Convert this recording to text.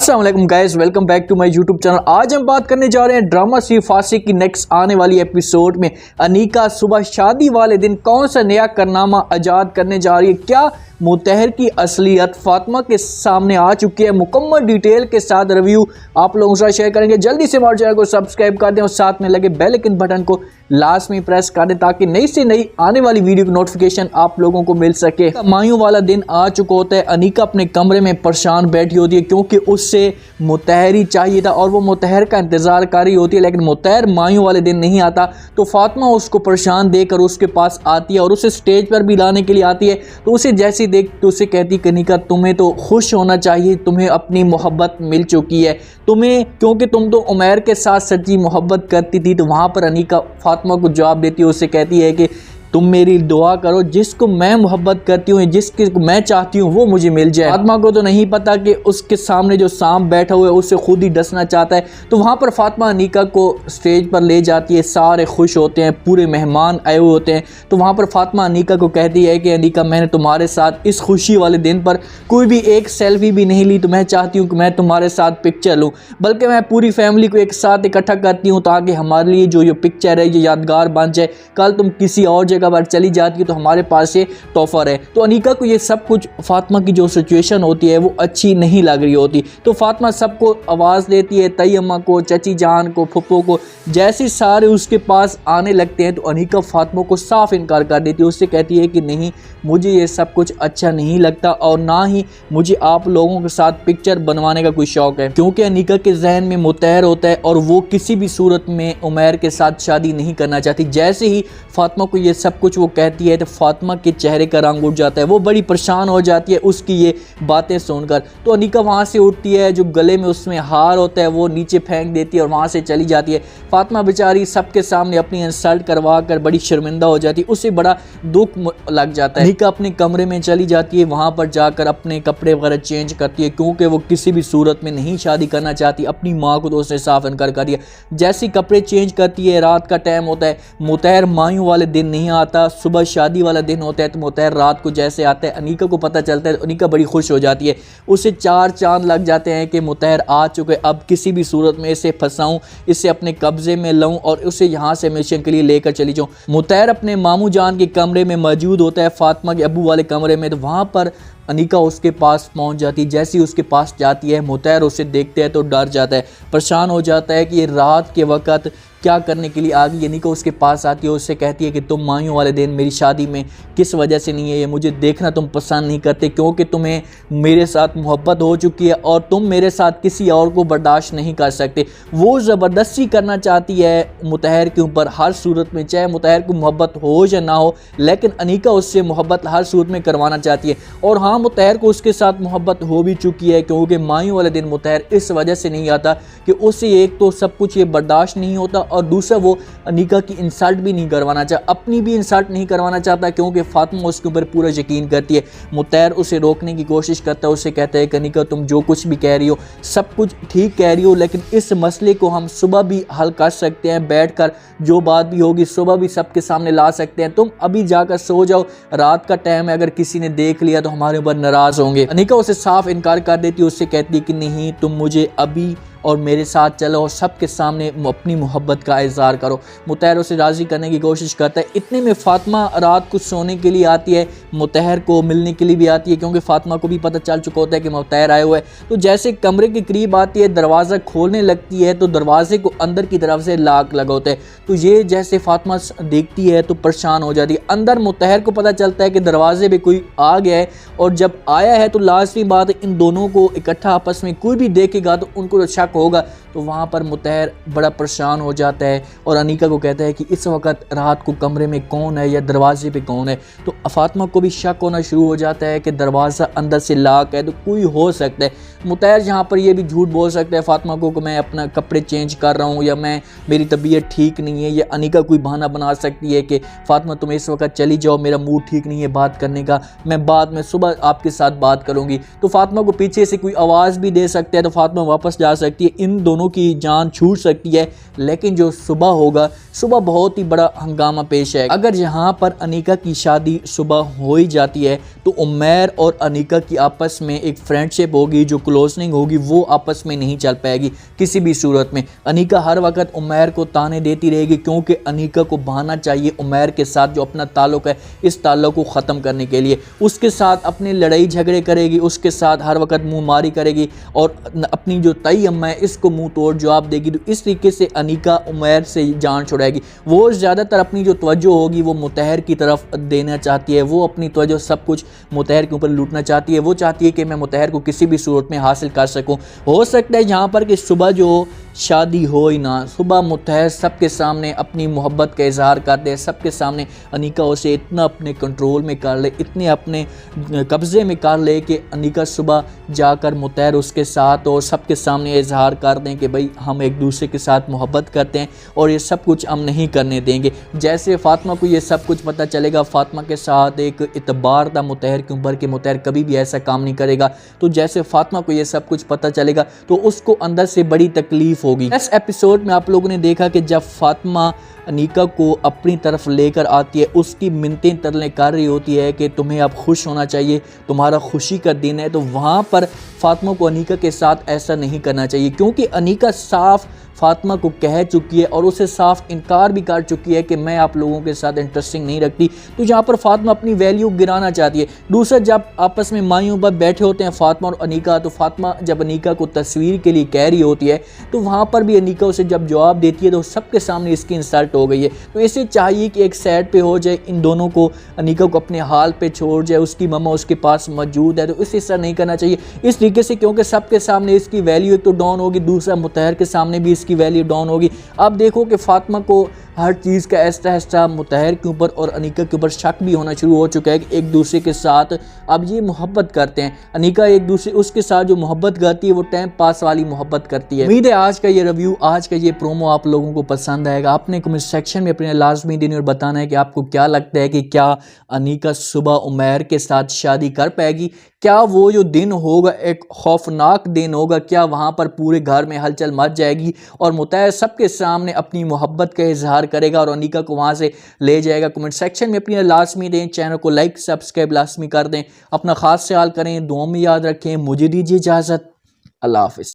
अस्सलाम guys, welcome back to my YouTube channel. आज हम बात करने जा रहे हैं ड्रामा सी फांसी की नेक्स्ट आने वाली एपिसोड में अनीका सुबह शादी वाले दिन कौन सा नया कारनामा आजाद करने जा रही है। क्या मुतहर की असलियत फातिमा के सामने आ चुकी है। मुकम्मल डिटेल के साथ रिव्यू आप लोगों के साथ शेयर करेंगे। जल्दी से हमारे चैनल को सब्सक्राइब कर दें और साथ में लगे बेल आइकन बटन को लास्ट में प्रेस कर दें ताकि नई से नई आने वाली वीडियो की नोटिफिकेशन आप लोगों को मिल सके। मायूं वाला दिन आ चुका होता है। अनीका अपने कमरे में परेशान बैठी होती है क्योंकि उससे मुतहर ही चाहिए था और वो मुतहर का इंतजार कर रही होती है, लेकिन मुतहर मायूं वाले दिन नहीं आता। तो फातिमा उसको परेशान देकर उसके पास आती है और उसे स्टेज पर भी लाने के लिए आती है। तो उसे जैसे देख तो उसे कहती कनिका तुम्हें तो खुश होना चाहिए, तुम्हें अपनी मोहब्बत मिल चुकी है तुम्हें, क्योंकि तुम तो उमैर के साथ सच्ची मोहब्बत करती थी। तो वहाँ पर अनीका फातिमा को जवाब देती है, उससे कहती है कि तुम मेरी दुआ करो, जिसको मैं मोहब्बत करती हूँ, जिसके मैं चाहती हूँ वो मुझे मिल जाए। फातिमा को तो नहीं पता कि उसके सामने जो सांप बैठा हुआ है उससे खुद ही डसना चाहता है। तो वहाँ पर फातिमा अनीका को स्टेज पर ले जाती है। सारे खुश होते हैं, पूरे मेहमान आए हुए होते हैं। तो वहाँ पर फातिमा अनीका को कहती है कि अनीका मैंने तुम्हारे साथ इस खुशी वाले दिन पर कोई भी एक सेल्फी भी नहीं ली। तो मैं चाहती हूँ कि मैं तुम्हारे साथ पिक्चर लूँ, बल्कि मैं पूरी फैमिली को एक साथ इकट्ठा करती हूँ ताकि हमारे लिए जो ये पिक्चर है ये यादगार बन जाए। कल तुम किसी और जगह पर चली जाती है तो हमारे पास ये तोहफा है। तो अनीका को ये सब कुछ फातिमा की जो सिचुएशन होती है वो अच्छी नहीं लग रही होती। तो फातिमा सबको आवाज़ देती है, तई अम्मा को, चची जान को, फुप्पो को। जैसे सारे उसके पास आने लगते हैं तो अनीका फातिमा को साफ इनकार कर देती है। उससे कहती है कि नहीं, मुझे ये सब कुछ अच्छा नहीं लगता और ना ही मुझे आप लोगों के साथ पिक्चर बनवाने का कोई शौक है, क्योंकि अनीका के जहन में मुतहर होता है और वो किसी भी सूरत में उमैर के साथ शादी नहीं करना चाहती। जैसे ही फातिमा को ये सब कुछ वो कहती है तो फातिमा के चेहरे का रंग उठ जाता है, वो बड़ी परेशान हो जाती है उसकी ये बातें सुनकर। तो अनीका वहाँ से उठती है, जो गले में उसमें हार होता है वो नीचे फेंक देती है और वहाँ से चली जाती है। फातिमा बेचारी सबके सामने अपनी इंसल्ट करवा कर बड़ी शर्मिंदा हो जाती है, उसे बड़ा दुख लग जाता है। अनीका अपने कमरे में चली जाती है, वहाँ पर जाकर अपने कपड़े वगैरह चेंज करती है क्योंकि वो किसी भी सूरत में नहीं शादी करना चाहती। अपनी माँ को तो उसने साफ इनकार कर दिया। जैसी कपड़े चेंज करती है, रात का टाइम होता है, मुतहर मायूं वाले दिन नहीं आता, सुबह शादी वाला दिन होता है। तो मुतहर रात को जैसे आता है, अनीका को पता चलता है तो अनीका बड़ी खुश हो जाती है। उसे चार चांद लग जाते हैं कि मुतहर आ चुके, अब किसी भी सूरत में इसे फंसाऊं, इसे अपने कब्जे में लाऊं और उसे यहाँ से मिशन के लिए लेकर चली जाऊं। मुतहर अपने मामू जान के कमरे में मौजूद होता है, फातिमा के अबू वाले कमरे में। तो वहाँ पर अनीका उसके पास पहुंच जाती है। जैसे ही उसके पास जाती है, मुतहर उसे देखते हैं तो डर जाता है, परेशान हो जाता है कि ये रात के वक्त क्या करने के लिए आ गई। अनीका उसके पास आती है, उससे कहती है कि तुम मायूं वाले दिन मेरी शादी में किस वजह से नहीं है, ये मुझे देखना तुम पसंद नहीं करते क्योंकि तुम्हें मेरे साथ मोहब्बत हो चुकी है और तुम मेरे साथ किसी और को बर्दाश्त नहीं कर सकते। वो ज़बरदस्ती करना चाहती है मुतहर के ऊपर हर सूरत में, चाहे मुतहर को मोहब्बत हो या ना हो, लेकिन अनीका उससे मोहब्बत हर सूरत में करवाना चाहती है। और हाँ, मुतहर को उसके साथ मोहब्बत हो भी चुकी है क्योंकि मायूं वाले दिन मुतहर इस वजह से नहीं आता कि उसे एक तो सब कुछ ये बर्दाश्त नहीं होता और दूसरा वो अनीका की इंसल्ट भी नहीं करवाना चाहता, अपनी भी इंसल्ट नहीं करवाना चाहता क्योंकि फातिमा उसके ऊपर पूरा यकीन करती है। मुतहर उसे रोकने की कोशिश करता है, उसे कहता है कि अनीका तुम जो कुछ भी कह रही हो सब कुछ ठीक कह रही हो, लेकिन इस मसले को हम सुबह भी हल कर सकते हैं, बैठकर जो बात भी होगी सुबह भी सबके सामने ला सकते हैं। तुम अभी जाकर सो जाओ, रात का टाइम है, अगर किसी ने देख लिया तो हमारे ऊपर नाराज होंगे। अनीका उसे साफ इनकार कर देती है, उससे कहती है कि नहीं, तुम मुझे अभी और मेरे साथ चलो और सबके सामने अपनी मोहब्बत का इज़हार करो। मुतहर उसे राज़ी करने की कोशिश करता है। इतने में फातिमा रात को सोने के लिए आती है, मुतहर को मिलने के लिए भी आती है क्योंकि फातिमा को भी पता चल चुका होता है कि मुतहर आए हुए हैं। तो जैसे कमरे के करीब आती है, दरवाज़ा खोलने लगती है तो दरवाजे को अंदर की तरफ से लॉक लगा होता है। तो ये जैसे फातिमा देखती है तो परेशान हो जाती है। अंदर मुतहर को पता चलता है कि दरवाजे पर कोई आ गया है और जब आया है तो लाजमी बात है इन दोनों को इकट्ठा आपस में कोई भी देखेगा तो उनको तो शक होगा। तो वहाँ पर मुतहर बड़ा परेशान हो जाता है और अनीका को कहता है कि इस वक्त रात को कमरे में कौन है या दरवाजे पे कौन है। तो फातिमा को भी शक होना शुरू हो जाता है कि दरवाज़ा अंदर से लॉक है तो कोई हो सकता है। मुतहर यहाँ पर ये भी झूठ बोल सकता है फातिमा को कि मैं अपना कपड़े चेंज कर रहा हूँ या मेरी तबीयत ठीक नहीं है, या अनीका कोई बहाना बना सकती है कि फातिमा तुम इस वक्त चली जाओ, मेरा मूड ठीक नहीं है बात करने का, मैं बाद में सुबह आपके साथ बात करूँगी। तो फातिमा को पीछे से कोई आवाज़ भी दे सकता है तो फातिमा वापस जा सकती है, इन दोनों की जान छूट सकती है। लेकिन जो सुबह होगा, सुबह बहुत ही बड़ा हंगामा पेश है। अगर यहाँ पर अनीका की शादी सुबह हो ही जाती है तो उमैर और अनीका की आपस में एक फ्रेंडशिप होगी जो क्लोजनिंग होगी वो आपस में नहीं चल पाएगी किसी भी सूरत में। अनीका हर वक्त उमैर को ताने देती रहेगी क्योंकि अनीका को बहाना चाहिए उमैर के साथ जो अपना ताल्लुक़ है इस ताल्लुक़ को ख़त्म करने के लिए। उसके साथ अपने लड़ाई झगड़े करेगी, उसके साथ हर वक्त मुँह मारी करेगी और अपनी जो तई अम्मा है इसको मुँह तोड़ जवाब देगी। तो इस तरीके से अनीका उमैर से जान छुड़ाएगी। वो ज़्यादातर अपनी जो तवज्जो होगी वो मुतहर की तरफ देना चाहती है, वो अपनी तवज्जो सब कुछ मुतहर के ऊपर लूटना चाहती है। वो चाहती है कि मैं मुतहर को किसी भी सूरत में हासिल कर सकूं। हो सकता है यहाँ पर कि सुबह जो शादी हो ही ना, सुबह मुतहर सबके सामने अपनी मोहब्बत का इजहार कर दे, सबके सामने अनीका उसे इतना अपने कंट्रोल में कर ले, इतने अपने कब्ज़े में कर ले कि अनीका सुबह जाकर मुतहर उसके साथ और सबके सामने इजहार कर दें कि भाई हम एक दूसरे के साथ मोहब्बत करते हैं और ये सब कुछ हम नहीं करने देंगे। जैसे फ़ातिमा को ये सब कुछ पता चलेगा, फ़ातिमा के साथ एक इतबार था मुतहर के ऊपर कि मुतहर कभी भी ऐसा काम नहीं करेगा। तो जैसे फ़ातिमा को ये सब कुछ पता चलेगा तो उसको अंदर से बड़ी तकलीफ़ होगी। इस एपिसोड में आप लोगों ने देखा कि जब फ़ातिमा अनीका को अपनी तरफ लेकर आती है, उसकी मिन्नतें तरले कर रही होती है कि तुम्हें अब खुश होना चाहिए, तुम्हारा खुशी का दिन है, तो वहाँ पर फ़ातिमा को अनीका के साथ ऐसा नहीं करना चाहिए क्योंकि अनीका साफ फ़ातिमा को कह चुकी है और उसे साफ इनकार भी कर चुकी है कि मैं आप लोगों के साथ इंटरेस्टिंग नहीं रखती। तो यहाँ पर फ़ातिमा अपनी वैल्यू गिराना चाहती है। दूसरा, जब आपस में मायूं पर बैठे होते हैं फ़ातिमा और अनीका, तो फ़ातिमा जब अनीका को तस्वीर के लिए कह रही होती है तो वहाँ पर भी अनीका उसे जब जवाब देती है तो सबके सामने इसकी इंसल्ट हो गई है। तो इसे चाहिए कि एक साइड पे हो जाए, इन दोनों को, अनीका को अपने हाल पे छोड़ जाए, उसकी मम्मा उसके पास मौजूद है, तो इसे ऐसा नहीं करना चाहिए इस तरीके से, क्योंकि सबके सामने इसकी वैल्यू एक तो डाउन होगी, दूसरा मुतहर के सामने भी इसकी वैल्यू डाउन होगी। अब देखो कि फ़ातिमा को हर चीज़ का ऐसा ऐसा मुतहर के ऊपर और अनीका के ऊपर शक भी होना शुरू हो चुका है कि एक दूसरे के साथ अब ये मोहब्बत करते हैं। अनीका एक दूसरे उसके साथ जो मोहब्बत करती है वो टाइम पास वाली मोहब्बत करती है। उम्मीद है आज का ये रिव्यू, आज का ये प्रोमो आप लोगों को पसंद आएगा। आपने कमेंट सेक्शन में अपने लाजमी देने और बताना है कि आपको क्या लगता है कि क्या अनीका सुबह उमैर के साथ शादी कर पाएगी। क्या वो जो दिन होगा एक खौफनाक दिन होगा, क्या वहाँ पर पूरे घर में हलचल मच जाएगी और मुतहर सबके सामने अपनी मोहब्बत का इजहार करेगा और अनीका को वहाँ से ले जाएगा। कमेंट सेक्शन में अपनी लाजमी दें, चैनल को लाइक सब्सक्राइब लाजमी कर दें, अपना खास ख्याल करें, दुआ में याद रखें। मुझे दीजिए इजाज़त, अल्लाह हाफ़िज़।